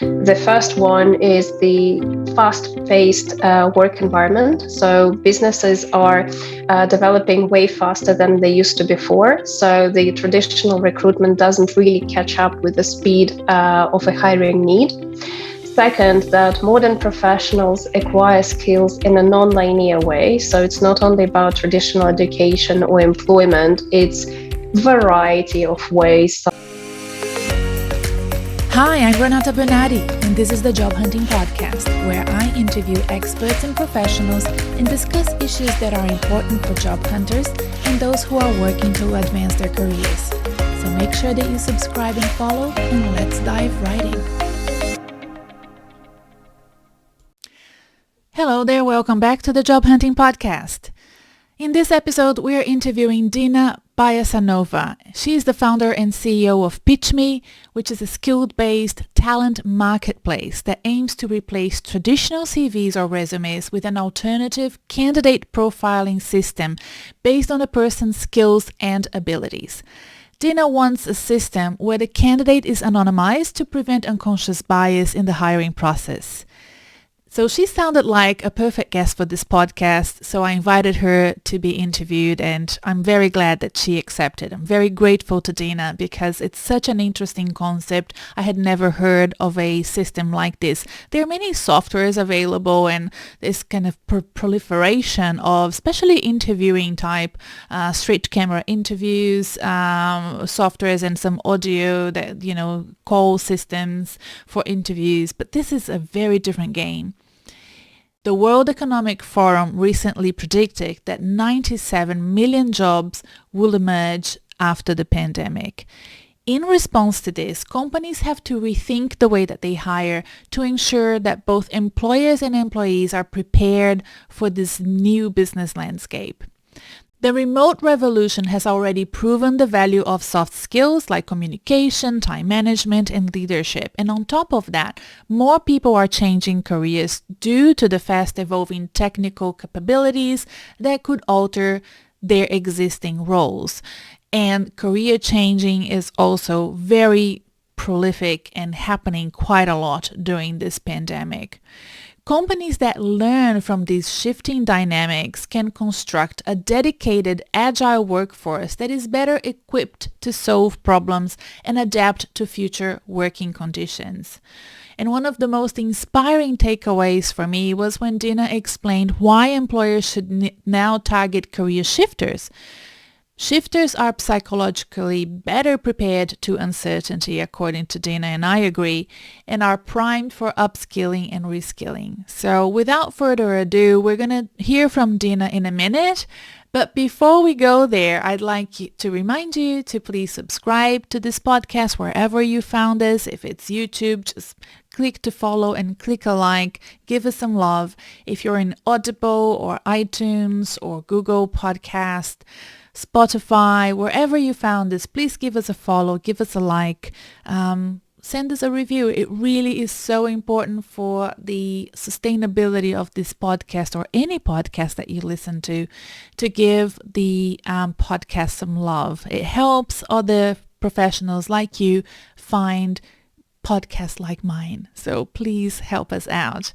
The first one is the fast-paced work environment. So businesses are developing way faster than they used to before. So the traditional recruitment doesn't really catch up with the speed of a hiring need. Second, that modern professionals acquire skills in a non-linear way. So it's not only about traditional education or employment, it's variety of ways. Hi, I'm Renata Bernardi, and this is the Job Hunting Podcast, where I interview experts and professionals and discuss issues that are important for job hunters and those who are working to advance their careers. So make sure that you subscribe and follow, and let's dive right in. Hello there, welcome back to the Job Hunting Podcast. In this episode, we are interviewing Dina Bayasanova. She is the founder and CEO of PitchMe, which is a skill-based talent marketplace that aims to replace traditional CVs or resumes with an alternative candidate profiling system based on a person's skills and abilities. Dina wants a system where the candidate is anonymized to prevent unconscious bias in the hiring process. So she sounded like a perfect guest for this podcast, so I invited her to be interviewed, and I'm very glad that she accepted. I'm very grateful to Dina because it's such an interesting concept. I had never heard of a system like this. There are many softwares available, and this kind of proliferation of especially interviewing type, straight camera interviews, softwares and some audio that, call systems for interviews, but this is a very different game. The World Economic Forum recently predicted that 97 million jobs will emerge after the pandemic. In response to this, companies have to rethink the way that they hire to ensure that both employers and employees are prepared for this new business landscape. The remote revolution has already proven the value of soft skills like communication, time management, and leadership. And on top of that, more people are changing careers due to the fast evolving technical capabilities that could alter their existing roles. And career changing is also very prolific and happening quite a lot during this pandemic. Companies that learn from these shifting dynamics can construct a dedicated, agile workforce that is better equipped to solve problems and adapt to future working conditions. And one of the most inspiring takeaways for me was when Dina explained why employers should now target career shifters. Shifters are psychologically better prepared to uncertainty, according to Dina, and I agree, and are primed for upskilling and reskilling. So without further ado, we're going to hear from Dina in a minute. But before we go there, I'd like to remind you to please subscribe to this podcast wherever you found us. If it's YouTube, just click to follow and click a like. Give us some love. If you're in Audible or iTunes or Google Podcast, Spotify, wherever you found this, please give us a follow, give us a like, send us a review. It really is so important for the sustainability of this podcast or any podcast that you listen to give the podcast some love. It helps other professionals like you find podcasts like mine. So please help us out.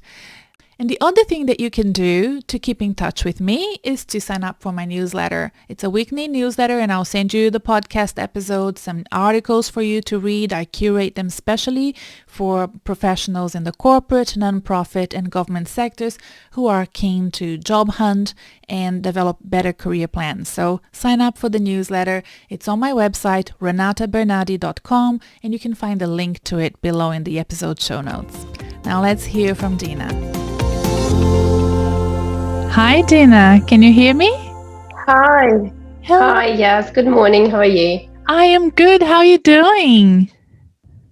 And the other thing that you can do to keep in touch with me is to sign up for my newsletter. It's a weekly newsletter, and I'll send you the podcast episodes, some articles for you to read. I curate them specially for professionals in the corporate, nonprofit, and government sectors who are keen to job hunt and develop better career plans. So sign up for the newsletter. It's on my website, renatabernardi.com, and you can find a link to it below in the episode show notes. Now let's hear from Dina. Hi, Dina. Can you hear me? Hi. Hello. Hi, yes. Good morning. How are you? I am good. How are you doing?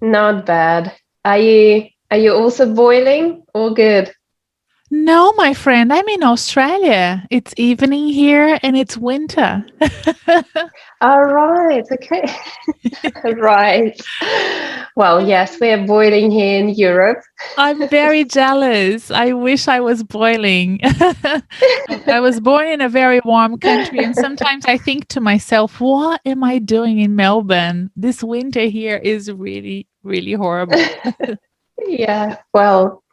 Not bad. Are you also boiling or good? No, my friend, I'm in Australia. It's evening here and it's winter. All right. Okay. Right. Well, yes, we are boiling here in Europe. I'm very jealous. I wish I was boiling. I was born in a very warm country, and sometimes I think to myself, what am I doing in Melbourne? This winter here is really, really horrible. Yeah. Well,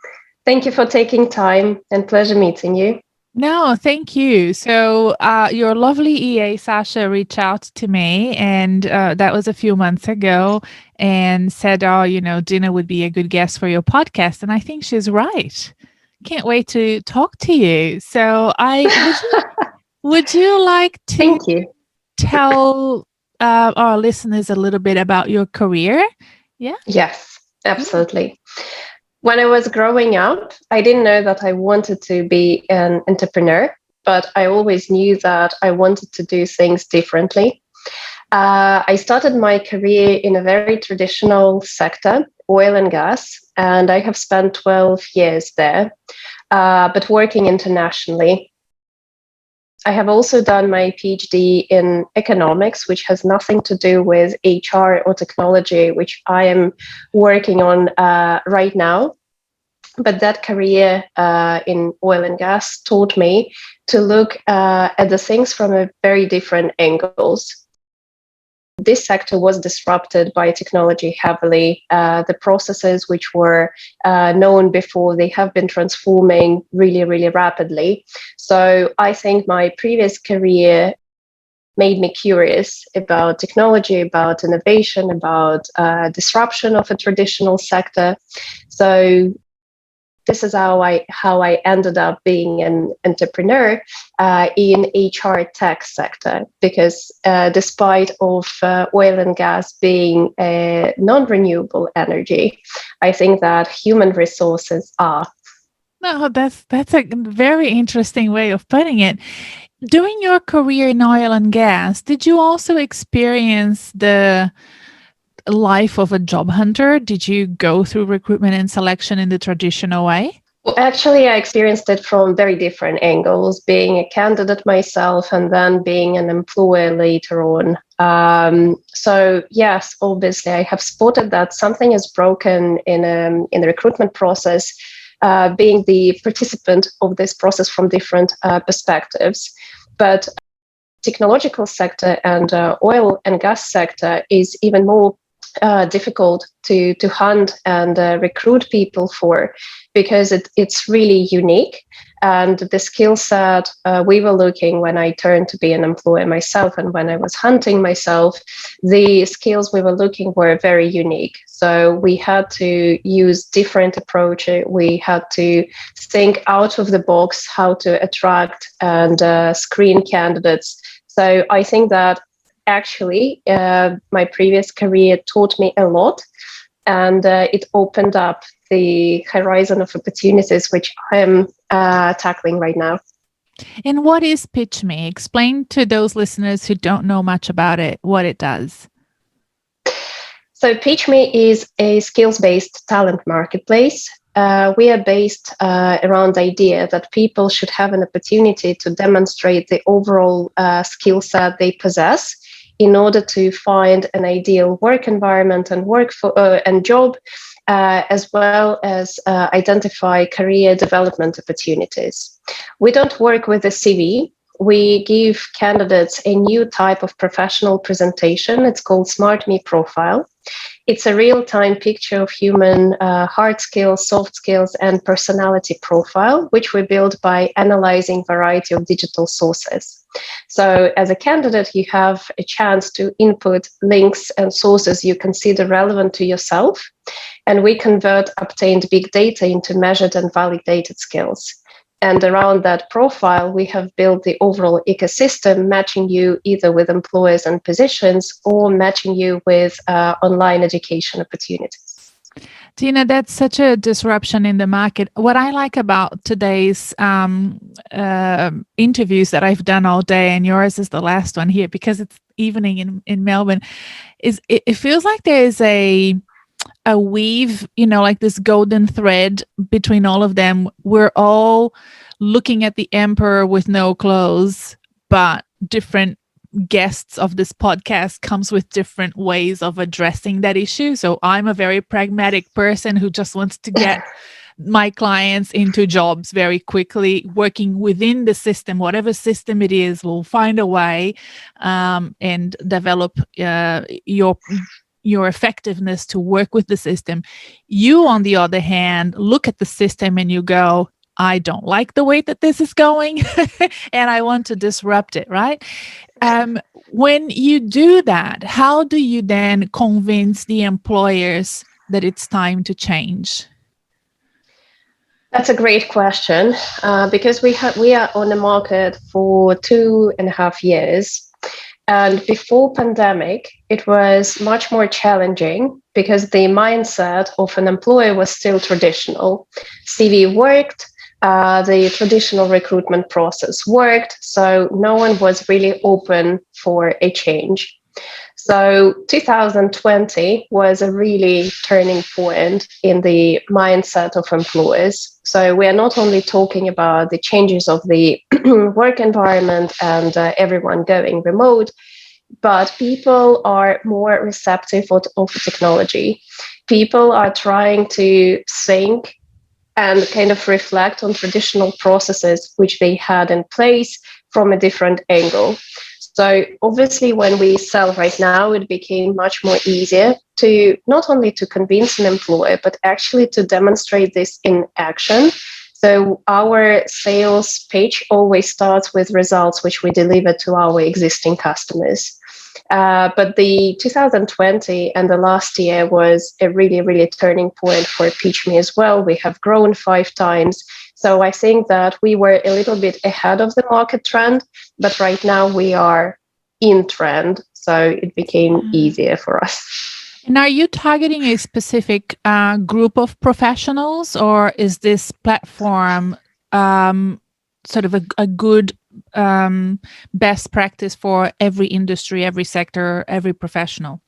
thank you for taking time and pleasure meeting you. No, thank you. So, your lovely EA, Sasha, reached out to me, and that was a few months ago, and said, "Oh, Dina would be a good guest for your podcast." And I think she's right. Can't wait to talk to you. So, I would you like to Thank you. tell our listeners a little bit about your career? Yeah. Yes, Yeah. absolutely. When I was growing up, I didn't know that I wanted to be an entrepreneur, but I always knew that I wanted to do things differently. I started my career in a very traditional sector, oil and gas, and I have spent 12 years there, but working internationally. I have also done my PhD in economics, which has nothing to do with HR or technology, which I am working on right now. But that career in oil and gas taught me to look at the things from a very different angles. This sector was disrupted by technology heavily. The processes which were known before, they have been transforming really, really rapidly. So I think my previous career made me curious about technology, about innovation, about disruption of a traditional sector. So this is how I ended up being an entrepreneur in HR tech sector, because despite of oil and gas being a non-renewable energy, I think that human resources are. No, that's a very interesting way of putting it. During your career in oil and gas, did you also experience the life of a job hunter? Did you go through recruitment and selection in the traditional way? Well, actually, I experienced it from very different angles, being a candidate myself and then being an employer later on. So yes, obviously, I have spotted that something is broken in the recruitment process, being the participant of this process from different perspectives. But technological sector and oil and gas sector is even more difficult to hunt and recruit people for, because it's really unique. And the skill set we were looking when I turned to be an employer myself and when I was hunting myself, the skills we were looking were very unique. So we had to use different approaches. We had to think out of the box how to attract and screen candidates. So I think that actually my previous career taught me a lot, and it opened up the horizon of opportunities which I am tackling right now. And what is PitchMe? Explain to those listeners who don't know much about it what it does. So PitchMe is a skills-based talent marketplace. We are based around the idea that people should have an opportunity to demonstrate the overall skill set they possess in order to find an ideal work environment and and job, as well as identify career development opportunities. We don't work with a CV. We give candidates a new type of professional presentation. It's called Smart Me Profile. It's a real-time picture of human hard skills, soft skills, and personality profile, which we build by analyzing a variety of digital sources. So as a candidate, you have a chance to input links and sources you consider relevant to yourself, and we convert obtained big data into measured and validated skills. And around that profile, we have built the overall ecosystem, matching you either with employers and positions or matching you with online education opportunities. Dina, that's such a disruption in the market. What I like about today's interviews that I've done all day, and yours is the last one here because it's evening in Melbourne, is it feels like there is a weave, like this golden thread between all of them. We're all looking at the emperor with no clothes, but different guests of this podcast comes with different ways of addressing that issue. So I'm a very pragmatic person who just wants to get my clients into jobs very quickly, working within the system, whatever system it is, we'll find a way and develop your effectiveness to work with the system. You, on the other hand, look at the system and you go, I don't like the way that this is going and I want to disrupt it, right? When you do that, how do you then convince the employers that it's time to change? That's a great question, because we are on the market for 2.5 years. And before pandemic, it was much more challenging because the mindset of an employer was still traditional. CV worked, the traditional recruitment process worked, so no one was really open for a change. So 2020 was a really turning point in the mindset of employers. So we are not only talking about the changes of the work environment and everyone going remote, but people are more receptive of technology. People are trying to think and kind of reflect on traditional processes which they had in place from a different angle. So obviously, when we sell right now, it became much more easier to not only to convince an employer, but actually to demonstrate this in action. So our sales page always starts with results which we deliver to our existing customers. But the 2020 and the last year was a really, really turning point for PitchMe as well. We have grown 5 times. So I think that we were a little bit ahead of the market trend, but right now we are in trend. So it became easier for us. And are you targeting a specific group of professionals, or is this platform sort of a good best practice for every industry, every sector, every professional?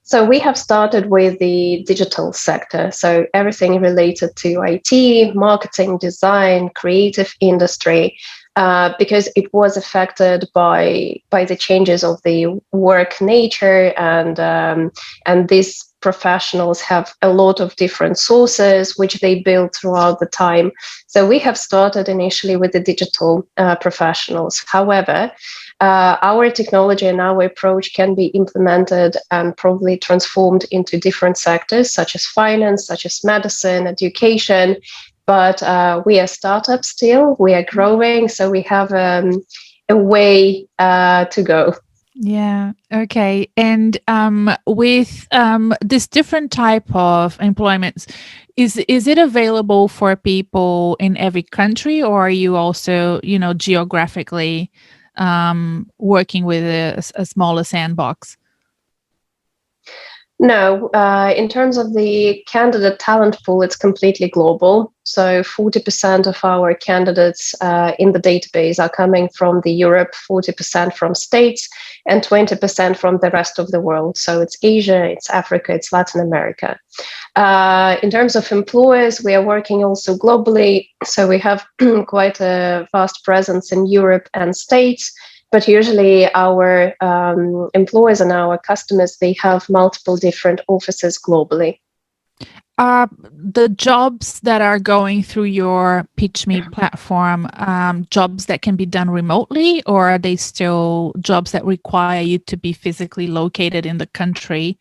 So we have started with the digital sector. So everything related to IT, marketing, design, creative industry, because it was affected by the changes of the work nature, and these professionals have a lot of different sources which they build throughout the time. So we have started initially with the digital professionals. However, our technology and our approach can be implemented and probably transformed into different sectors, such as finance, such as medicine, education. But we are startup still, we are growing, so we have a way to go. Yeah. Okay. And with this different type of employments, is it available for people in every country, or are you also, geographically working with a smaller sandbox? No, in terms of the candidate talent pool, it's completely global. So 40% of our candidates in the database are coming from the Europe, 40% from States, and 20% from the rest of the world. So it's Asia, it's Africa, it's Latin America. In terms of employers, we are working also globally. So we have quite a vast presence in Europe and States. But usually our employers and our customers, they have multiple different offices globally. Are the jobs that are going through your PitchMe platform jobs that can be done remotely, or are they still jobs that require you to be physically located in the country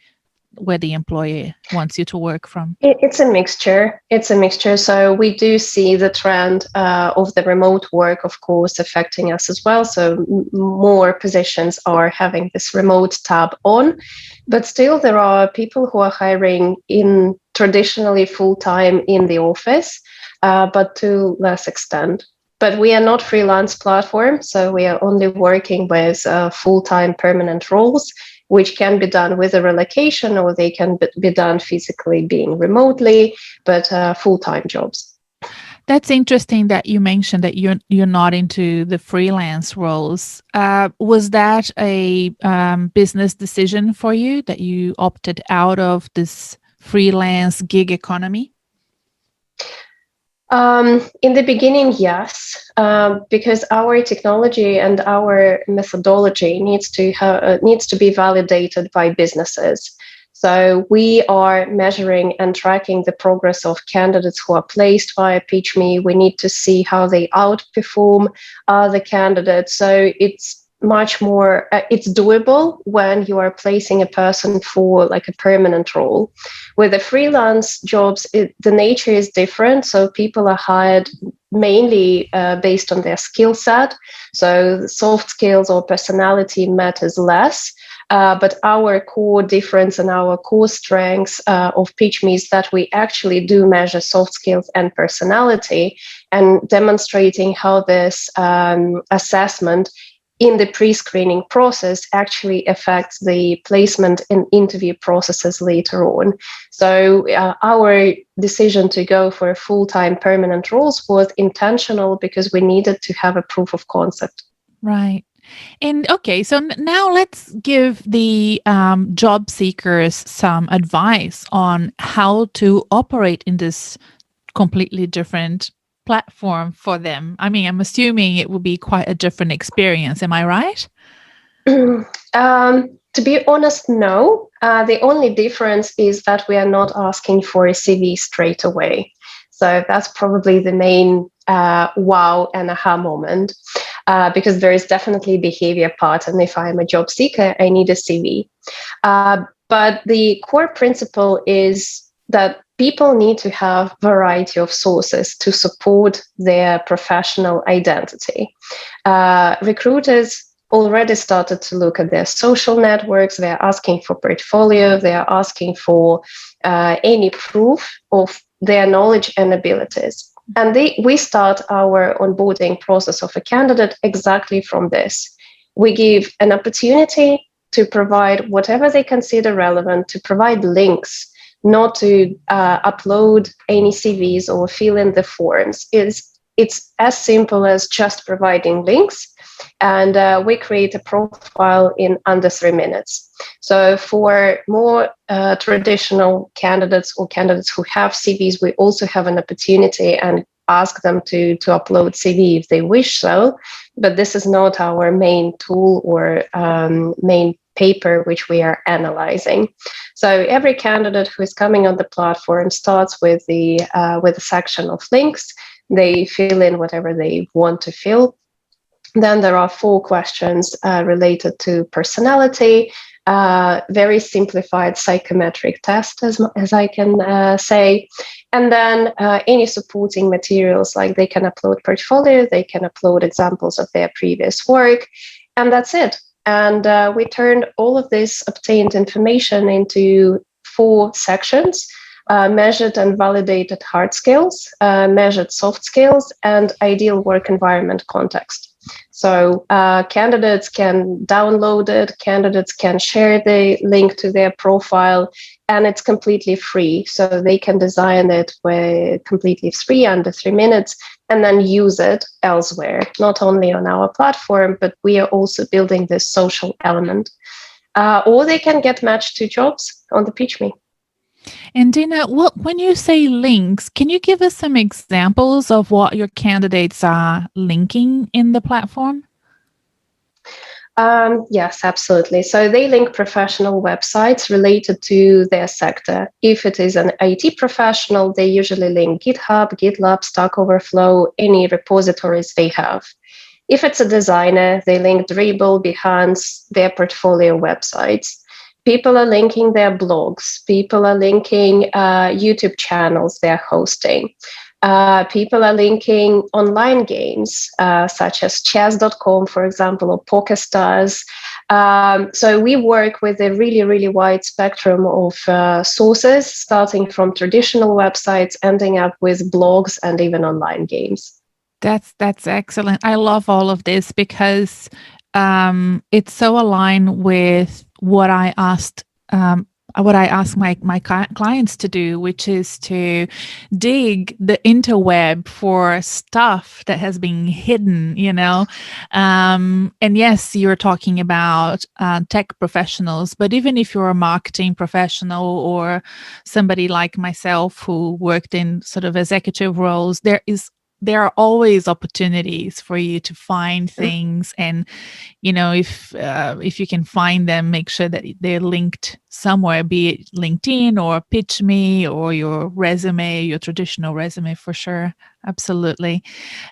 where the employer wants you to work from? It's a mixture. It's a mixture. So we do see the trend of the remote work, of course, affecting us as well. So more positions are having this remote tab on, but still there are people who are hiring in traditionally full-time in the office, but to less extent. But we are not freelance platform, so we are only working with full-time permanent roles, which can be done with a relocation, or they can be done physically being remotely, but full-time jobs. That's interesting that you mentioned that you're not into the freelance roles. Was that a business decision for you that you opted out of this freelance gig economy? In the beginning, yes, because our technology and our methodology needs to be validated by businesses. So we are measuring and tracking the progress of candidates who are placed via PitchMe. We need to see how they outperform other candidates. So it's much more, it's doable when you are placing a person for like a permanent role. With the freelance jobs, the nature is different. So people are hired mainly based on their skill set. So soft skills or personality matters less. But our core difference and our core strengths of PitchMe is that we actually do measure soft skills and personality, and demonstrating how this assessment in the pre-screening process actually affects the placement and interview processes later on. So our decision to go for a full-time permanent roles was intentional because we needed to have a proof of concept. Right. And okay, so now let's give the job seekers some advice on how to operate in this completely different platform for them. I mean, I'm assuming it will be quite a different experience. Am I right? To be honest, no. The only difference is that we are not asking for a CV straight away. So that's probably the main wow and aha moment, because there is definitely behavior part. And if I'm a job seeker, I need a CV. But the core principle is that people need to have variety of sources to support their professional identity. Recruiters already started to look at their social networks. They're asking for portfolio. They're asking for any proof of their knowledge and abilities. And we start our onboarding process of a candidate exactly from this. We give an opportunity to provide whatever they consider relevant, to provide links, not to upload any CVs or fill in the forms. It's as simple as just providing links, and we create a profile in under 3 minutes. So for more traditional candidates or candidates who have CVs, we also have an opportunity and ask them to upload CV if they wish so, but this is not our main tool or main paper which we are analyzing. So every candidate who is coming on the platform starts with the section of links. They fill in whatever they want to fill. Then there are 4 questions related to personality, very simplified psychometric test, as I can say. And then any supporting materials, like they can upload portfolio, they can upload examples of their previous work, and that's it. And we turned all of this obtained information into 4 sections: measured and validated hard skills, measured soft skills, and ideal work environment context. So candidates can download it, candidates can share the link to their profile, and it's completely free. So they can design it with completely free, under 3 minutes, and then use it elsewhere, not only on our platform, but we are also building this social element. Or they can get matched to jobs on the PitchMe. And Dina, when you say links, can you give us some examples of what your candidates are linking in the platform? Yes, absolutely. So they link professional websites related to their sector. If it is an IT professional, they usually link GitHub, GitLab, Stack Overflow, any repositories they have. If it's a designer, they link Dribbble, Behance, their portfolio websites. People are linking their blogs. People are linking YouTube channels they're hosting. People are linking online games, such as chess.com, for example, or PokerStars. So we work with a really, really wide spectrum of sources, starting from traditional websites, ending up with blogs and even online games. That's excellent. I love all of this because it's so aligned with what I asked my clients to do, which is to dig the interweb for stuff that has been hidden, and yes, you're talking about tech professionals, but even if you're a marketing professional or somebody like myself who worked in sort of executive roles, there are always opportunities for you to find things, and if you can find them, make sure that they're linked somewhere, be it LinkedIn or PitchMe or your resume, your traditional resume, for sure. Absolutely.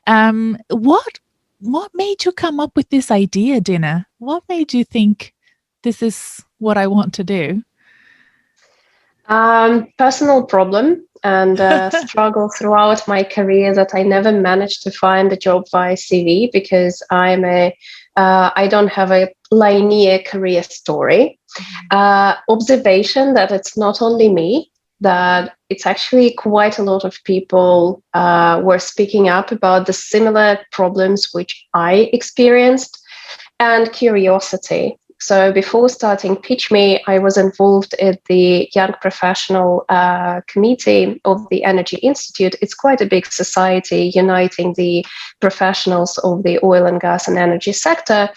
What what made you come up with this idea, Dina? What made you think this is what I want to do? Personal problem and struggle throughout my career that I never managed to find a job via CV because I don't have a linear career story. Observation that it's not only me, that it's actually quite a lot of people were speaking up about the similar problems which I experienced, and curiosity. So before starting PitchMe, I was involved at the Young Professional Committee of the Energy Institute. It's quite a big society uniting the professionals of the oil and gas and energy sector.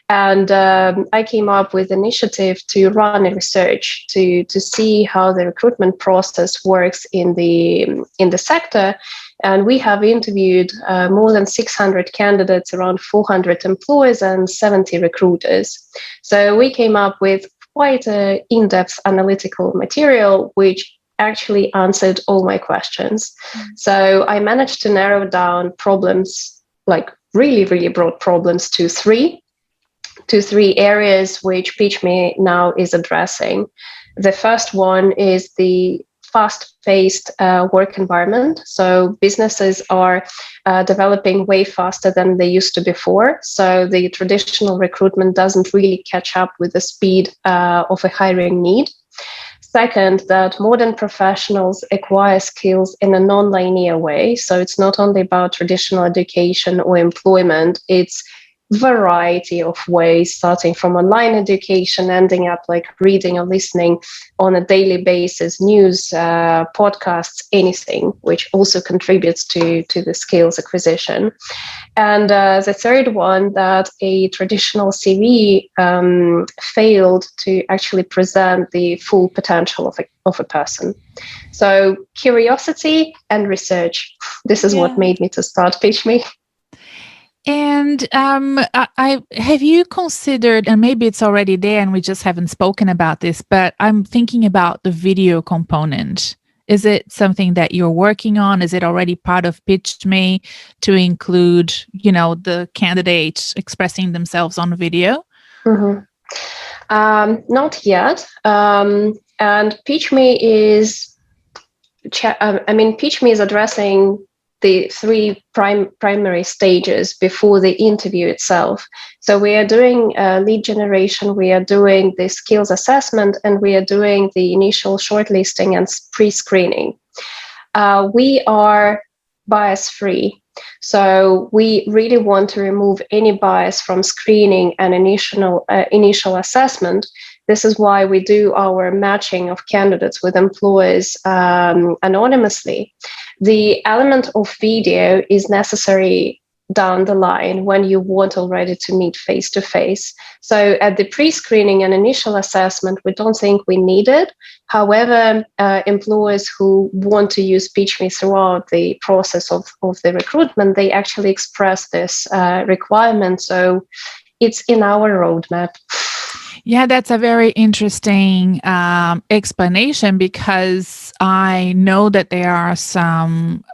And I came up with initiative to run a research to see how the recruitment process works in the sector. And we have interviewed more than 600 candidates, around 400 employers, and 70 recruiters. So we came up with quite an in-depth analytical material, which actually answered all my questions. So I managed to narrow down problems, like really, really broad problems, to three areas which PitchMe now is addressing. The first one is the fast-paced work environment. So businesses are developing way faster than they used to before. So the traditional recruitment doesn't really catch up with the speed of a hiring need. Second, that modern professionals acquire skills in a non-linear way. So it's not only about traditional education or employment, it's variety of ways, starting from online education, ending up like reading or listening on a daily basis, news, podcasts, anything, which also contributes to the skills acquisition. And the third one, that a traditional CV failed to actually present the full potential of a person. So curiosity and research. This is what made me to start PitchMe. And I have you considered, and maybe it's already there and we just haven't spoken about this, but I'm thinking about the video component. Is it something that you're working on? Is it already part of PitchMe to include, the candidates expressing themselves on video? Mm-hmm. Not yet. And PitchMe is, PitchMe is addressing the three primary stages before the interview itself. So we are doing lead generation, we are doing the skills assessment, and we are doing the initial shortlisting and pre-screening. We are bias-free. So we really want to remove any bias from screening and initial assessment. This is why we do our matching of candidates with employers anonymously. The element of video is necessary down the line when you want already to meet face to face. So at the pre-screening and initial assessment, we don't think we need it. However, employers who want to use PitchMe throughout the process of the recruitment, they actually express this requirement. So it's in our roadmap. Yeah, that's a very interesting explanation, because I know that there are some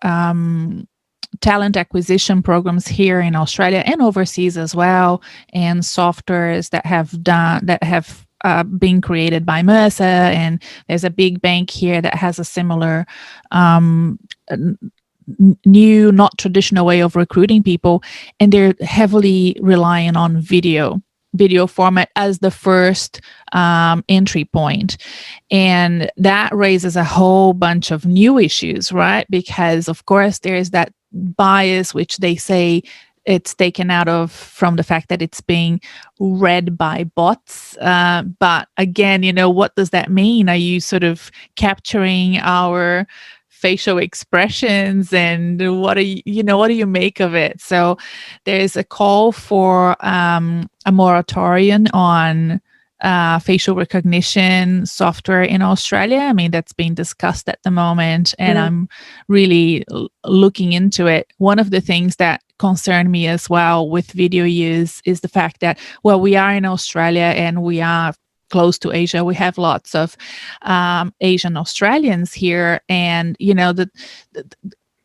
talent acquisition programs here in Australia and overseas as well, and softwares that have been created by Mercer, and there's a big bank here that has a similar new, not traditional way of recruiting people, and they're heavily relying on video format as the first entry point. And that raises a whole bunch of new issues, right? Because of course there is that bias, which they say it's taken out of from the fact that it's being read by bots. But again, what does that mean? Are you sort of capturing our facial expressions, and what do you make of it? So there's a call for a moratorium on facial recognition software in Australia. I mean, that's being discussed at the moment, and I'm really looking into it. One of the things that concern me as well with video use is the fact that, well, we are in Australia and we are close to Asia. We have lots of Asian Australians here, and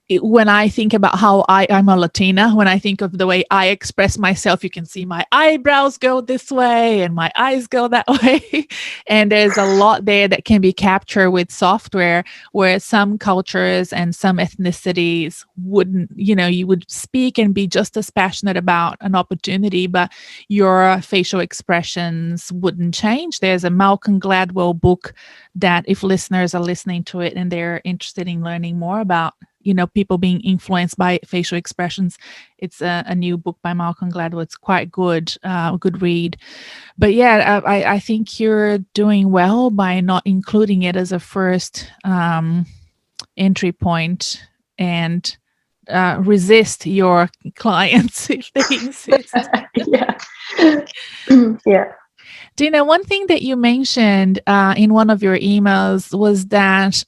when I think about how I'm a Latina, when I think of the way I express myself, you can see my eyebrows go this way and my eyes go that way. And there's a lot there that can be captured with software, where some cultures and some ethnicities wouldn't, you would speak and be just as passionate about an opportunity, but your facial expressions wouldn't change. There's a Malcolm Gladwell book that, if listeners are listening to it and they're interested in learning more about people being influenced by facial expressions, it's a new book by Malcolm Gladwell. It's quite good, good read. But yeah, I think you're doing well by not including it as a first entry point, and resist your clients if they insist. Yeah. Yeah. Dina, one thing that you mentioned in one of your emails was that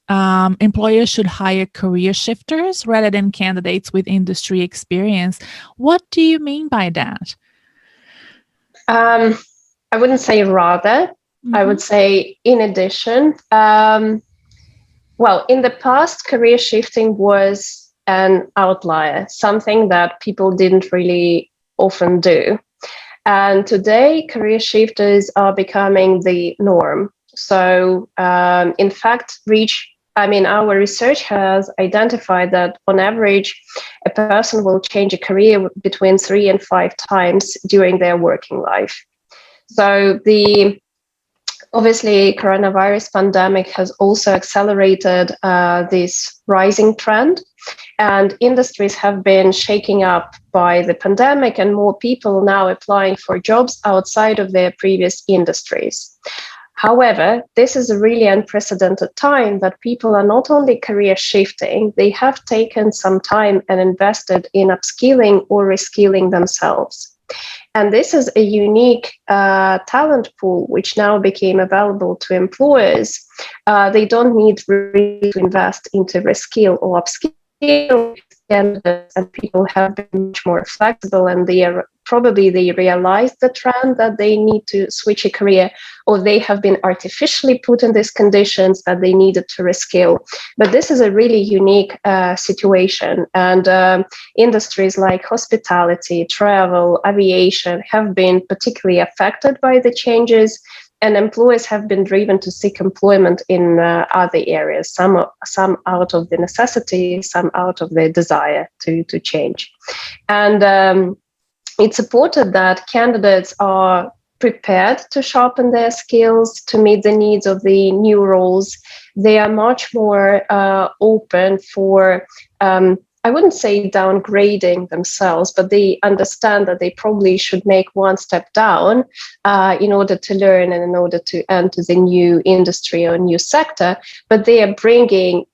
employers should hire career shifters rather than candidates with industry experience. What do you mean by that? I wouldn't say rather. I would say in addition. Well, in the past, career shifting was an outlier, something that people didn't really often do. And today, career shifters are becoming the norm. So, in fact, our research has identified that on average, a person will change a career between 3 and 5 times during their working life. So, obviously, coronavirus pandemic has also accelerated this rising trend. And industries have been shaking up by the pandemic, and more people now applying for jobs outside of their previous industries. However, this is a really unprecedented time that people are not only career shifting, they have taken some time and invested in upskilling or reskilling themselves. And this is a unique talent pool, which now became available to employers. They don't need really to invest into reskill or upskill. Candidates and people have been much more flexible, and they realized the trend that they need to switch a career, or they have been artificially put in these conditions that they needed to reskill. But this is a really unique situation, and industries like hospitality, travel, aviation have been particularly affected by the changes. And employers have been driven to seek employment in other areas, some out of the necessity, some out of the desire to change. And it supported that candidates are prepared to sharpen their skills to meet the needs of the new roles. They are much more open for I wouldn't say downgrading themselves, but they understand that they probably should make one step down in order to learn and in order to enter the new industry or new sector. But they are bringing,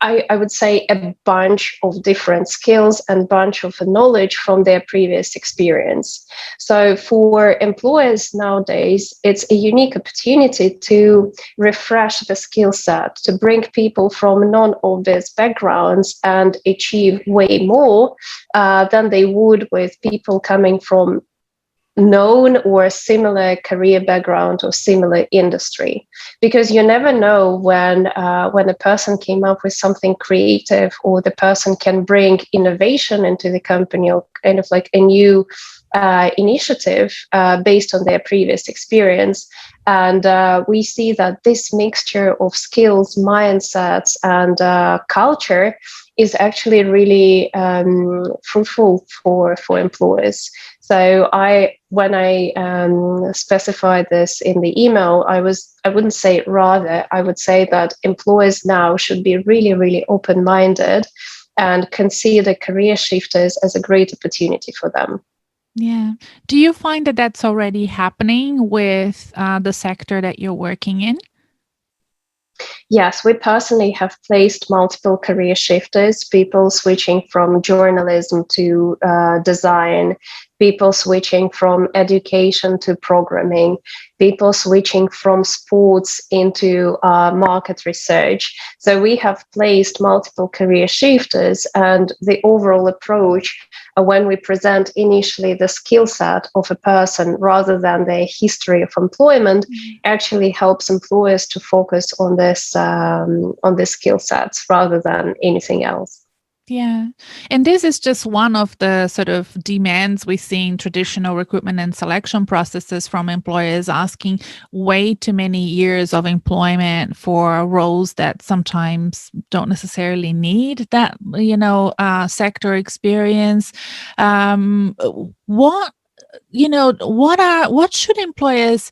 I would say, a bunch of different skills and bunch of knowledge from their previous experience. So for employers nowadays, it's a unique opportunity to refresh the skill set, to bring people from non-obvious backgrounds and achieve way more than they would with people coming from known or similar career background or similar industry, because you never know when a person came up with something creative, or the person can bring innovation into the company, or kind of like a new initiative based on their previous experience. And we see that this mixture of skills, mindsets, and culture is actually really fruitful for employers. So when I specified this in the email, I wouldn't say rather, I would say that employers now should be really, really open-minded and consider career shifters as a great opportunity for them. Yeah. Do you find that that's already happening with the sector that you're working in? Yes, we personally have placed multiple career shifters, people switching from journalism to design, people switching from education to programming, people switching from sports into market research. So we have placed multiple career shifters, and the overall approach when we present initially the skill set of a person rather than their history of employment actually helps employers to focus on this skill sets rather than anything else. Yeah. And this is just one of the sort of demands we see in traditional recruitment and selection processes from employers, asking way too many years of employment for roles that sometimes don't necessarily need that, sector experience. Um, what, what should employers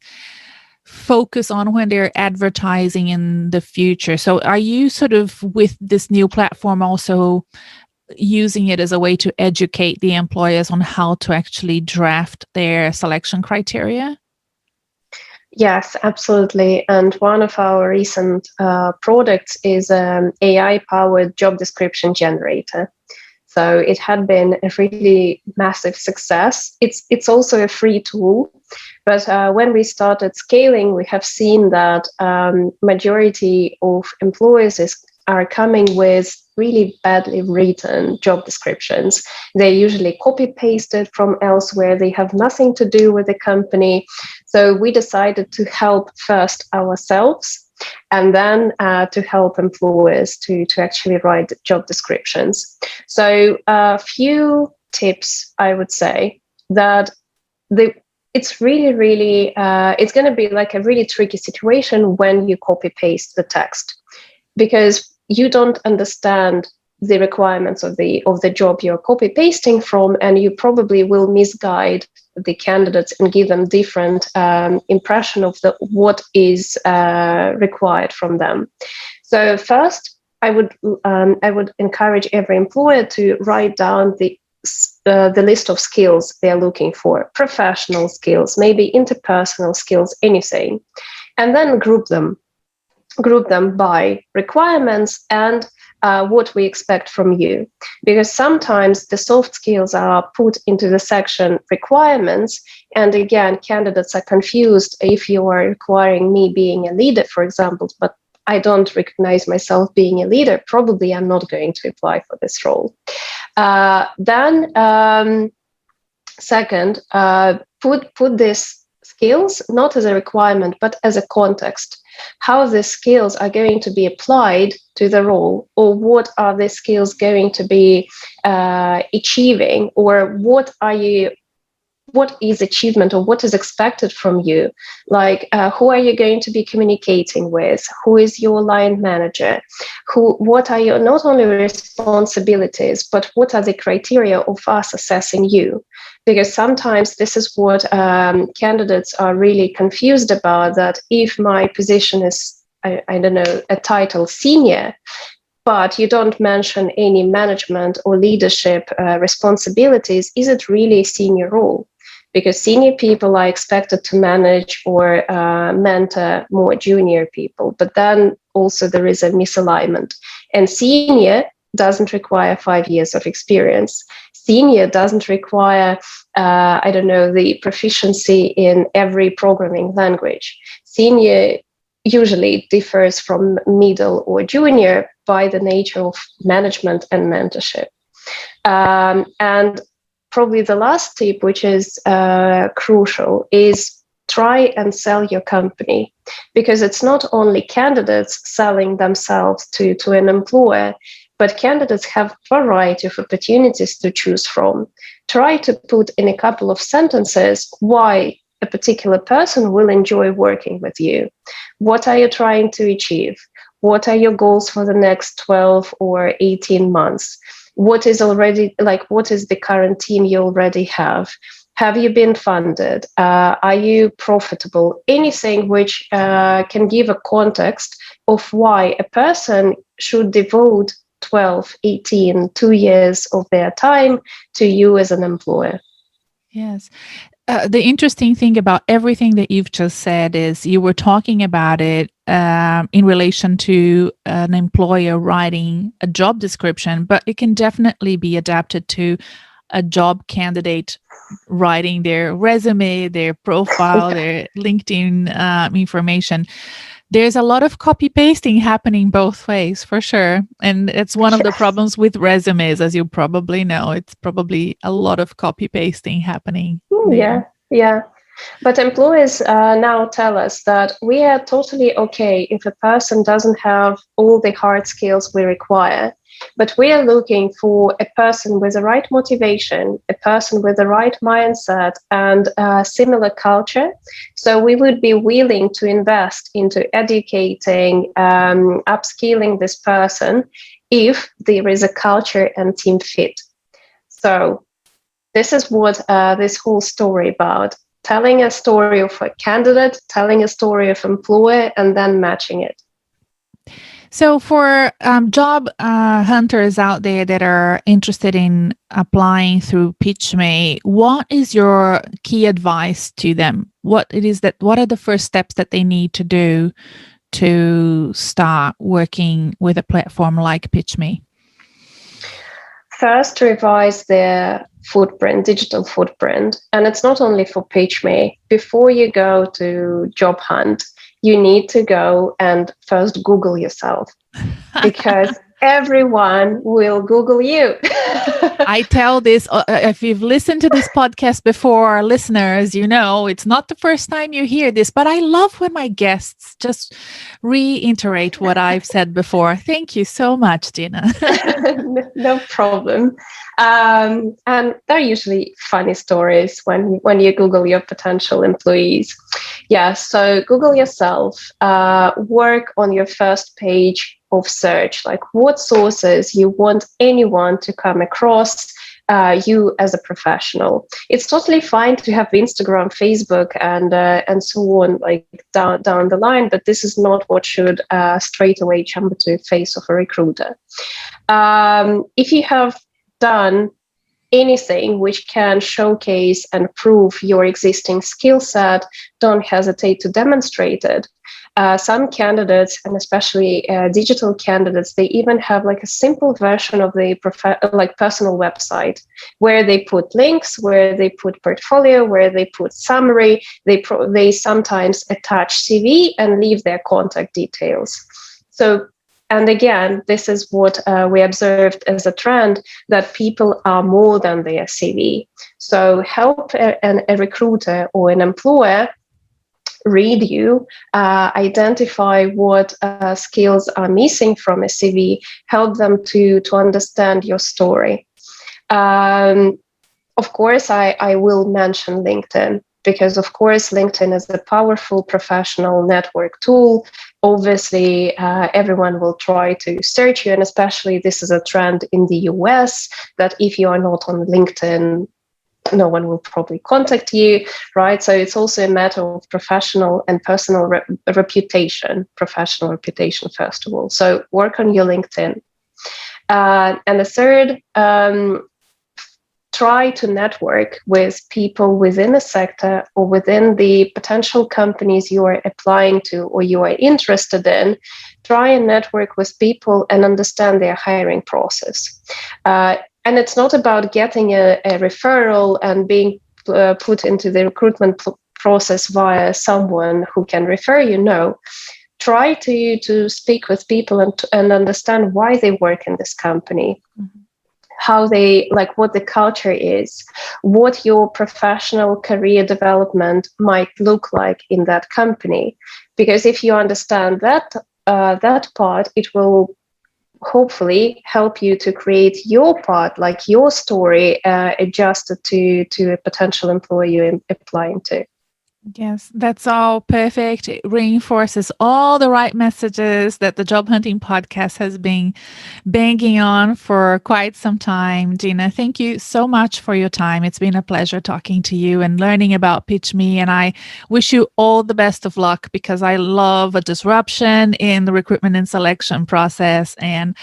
focus on when they're advertising in the future? So are you sort of with this new platform also using it as a way to educate the employers on how to actually draft their selection criteria? Yes, absolutely. And one of our recent products is an AI-powered job description generator. So it had been a really massive success. It's also a free tool, but when we started scaling, we have seen that majority of employers are coming with really badly written job descriptions. They usually copy pasted from elsewhere. They have nothing to do with the company. So we decided to help first ourselves and then to help employers to actually write job descriptions. So a few tips, I would say, that it's really it's going to be like a really tricky situation when you copy paste the text, because you don't understand the requirements of the job you're copy pasting from, and you probably will misguide the candidates and give them different impression of what is required from them. So first, I would encourage every employer to write down the list of skills they're looking for: professional skills, maybe interpersonal skills, anything, and then group them by requirements and what we expect from you. Because sometimes the soft skills are put into the section requirements, and again, candidates are confused. If you are requiring me being a leader, for example, but I don't recognize myself being a leader, probably I'm not going to apply for this role. Then second, put these skills not as a requirement, but as a context. How the skills are going to be applied to the role, or what are the skills going to be achieving, or what is achievement, or what is expected from you. Like who are you going to be communicating with, who is your line manager, what are your not only responsibilities, but what are the criteria of us assessing you. Because sometimes this is what candidates are really confused about, that if my position is, I don't know, a title senior, but you don't mention any management or leadership responsibilities, is it really a senior role? Because senior people are expected to manage or mentor more junior people, but then also there is a misalignment. And senior doesn't require 5 years of experience. Senior doesn't require, the proficiency in every programming language. Senior usually differs from middle or junior by the nature of management and mentorship. And probably the last tip, which is crucial, is try and sell your company, because it's not only candidates selling themselves to an employer, but candidates have a variety of opportunities to choose from. Try to put in a couple of sentences why a particular person will enjoy working with you. What are you trying to achieve? What are your goals for the next 12 or 18 months? What is the current team you already have? Have you been funded? Are you profitable? Anything which can give a context of why a person should devote 12, 18, 2 years of their time to you as an employer. Yes. The interesting thing about everything that you've just said is you were talking about it in relation to an employer writing a job description, but it can definitely be adapted to a job candidate writing their resume, their profile, their LinkedIn information. There's a lot of copy pasting happening both ways, for sure. And it's one of the problems with resumes, as you probably know. It's probably a lot of copy pasting happening. Yeah. But employers now tell us that we are totally okay if a person doesn't have all the hard skills we require. But we are looking for a person with the right motivation, a person with the right mindset and similar culture. So we would be willing to invest into educating, upskilling this person if there is a culture and team fit. So this is what this whole story about. Telling a story of a candidate, telling a story of employer, and then matching it. So for job hunters out there that are interested in applying through PitchMe, what is your key advice to them? What are the first steps that they need to do to start working with a platform like PitchMe? First, revise their footprint, digital footprint. And it's not only for PitchMe. Before you go to job hunt, you need to go and first Google yourself, because everyone will Google you. I tell this, if you've listened to this podcast before, listeners, you know, it's not the first time you hear this, but I love when my guests just reiterate what I've said before. Thank you so much, Dina. No problem. And they're usually funny stories when you Google your potential employees. Yeah, so Google yourself, work on your first page of search, like what sources you want anyone to come across you as a professional. It's totally fine to have Instagram, Facebook, and so on, like down the line, but this is not what should straight away jump to the face of a recruiter. If you have done anything which can showcase and prove your existing skill set, don't hesitate to demonstrate it. Some candidates, and especially digital candidates, they even have like a simple version of the personal website where they put links, where they put portfolio, where they put summary. They sometimes attach CV and leave their contact details. So, and again, this is what we observed as a trend, that people are more than their CV. So help a recruiter or an employer read you, identify what skills are missing from a CV, help them to understand your story. Of course, I will mention LinkedIn, because of course LinkedIn is a powerful professional network tool. Obviously, everyone will try to search you, and especially this is a trend in the US, that if you are not on LinkedIn, no one will probably contact you, right? So it's also a matter of professional and personal reputation, professional reputation, first of all. So work on your LinkedIn. And the third, try to network with people within a sector or within the potential companies you are applying to or you are interested in. Try and network with people and understand their hiring process. And it's not about getting a referral and being put into the recruitment process via someone who can refer you. No, try to speak with people and understand why they work in this company, how they, like what the culture is, what your professional career development might look like in that company. Because if you understand that part, it will hopefully help you to create your part, like your story, adjusted to a potential employer you're applying to. Yes, that's all perfect. It reinforces all the right messages that the Job Hunting Podcast has been banging on for quite some time. Dina, thank you so much for your time. It's been a pleasure talking to you and learning about PitchMe. And I wish you all the best of luck, because I love a disruption in the recruitment and selection process. And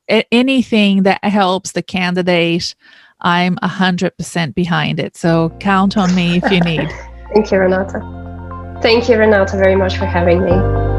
anything that helps the candidate, I'm 100% behind it. So count on me if you need. Thank you, Renata. Thank you, Renata, very much for having me.